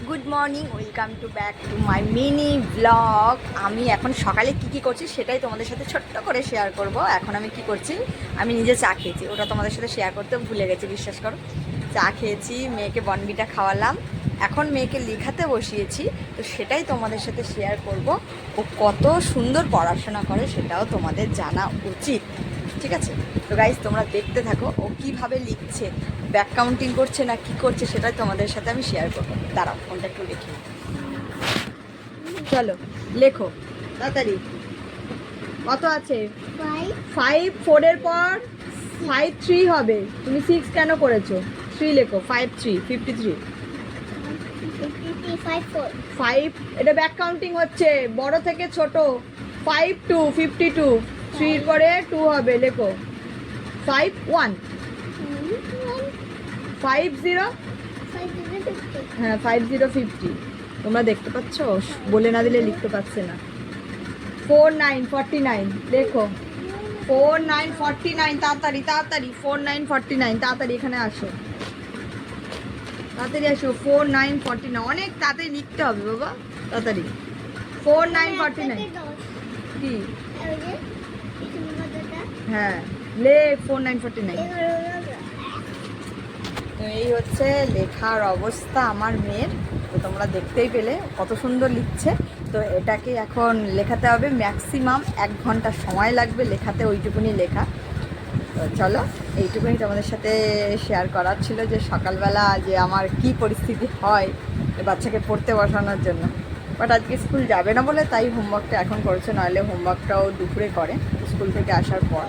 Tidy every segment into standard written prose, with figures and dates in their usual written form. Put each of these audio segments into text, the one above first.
Good morning, welcome to back to my mini blog. আমি এখন সকালে কি করছি সেটাই তোমাদের সাথে ছোট্ট করে শেয়ার করব। এখন আমি কি করছি, আমি নিজে চা খেয়েছি, ওটা তোমাদের সাথে শেয়ার করতে ভুলে গেছি, বিশ্বাস করো। চা খেয়েছি, মেয়েকে বনবিটা খাওয়ালাম, এখন মেয়েকে লেখাতে বসিয়েছি, তো সেটাই তোমাদের সাথে শেয়ার করব। ও কত সুন্দর পড়াশোনা করে সেটাও তোমাদের জানা উচিত, ঠিক আছে? তো গাইজ তোমরা দেখতে থাকো ও কীভাবে লিখছে, ব্যাক কাউন্টিং করছে না কি করছে সেটাই তোমাদের সাথে আমি শেয়ার করবো। দাঁড়াও, ফোনটা একটু লিখি। চলো লেখো তাড়াতাড়ি। কত আছে? 5 4-এর পর 5 3 হবে। তুমি 6 কেন করেছো? 3 লেখো। 5 3 53। 5 এটা ব্যাক কাউন্টিং হচ্ছে, বড় থেকে ছোট। 5 2 52, 3 পরে 2 হবে, লেখো। 5 1 5 0, হ্যাঁ 5 0 50। তোমরা দেখতে পাচ্ছ, বলে না দিলে লিখতে পারছে না। 4 9 49, দেখো। 4 9 49, তাড়াতাড়ি তাড়াতাড়ি। 4 9 49, তাড়াতাড়ি এখানে আসো, তাড়াতাড়ি আসো। 4 9 49, অনেক তাড়াতাড়ি লিখতে হবে বাবা, তাড়াতাড়ি। 4 9 49 কি? হ্যাঁ লে 4 9 49। তো এই হচ্ছে লেখার অবস্থা আমার মেয়ের। তো তোমরা দেখতেই পেলে কত সুন্দর লিখছে। তো এটাকে এখন লেখাতে হবে, ম্যাক্সিমাম 1 ঘন্টা সময় লাগবে লেখাতে, ওইটুকুনি লেখা। তো চলো, এইটুকুনি তোমাদের সাথে শেয়ার করার ছিল, যে সকালবেলা যে আমার কি পরিস্থিতি হয় বাচ্চাকে পড়তে বসানোর জন্য। বাট আজকে স্কুল যাবে না বলে তাই হোমওয়ার্কটা এখন করেছে, নাহলে হোমওয়ার্কটাও দুপুরে করে স্কুল থেকে আসার পর।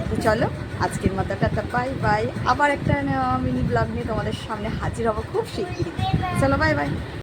তো চলো, আজকের মতো টাটা, বাই বাই। আবার একটা মিনি ব্লগ নিয়ে তোমাদের সামনে হাজির হবো খুব শিগগিরই। চলো বাই বাই।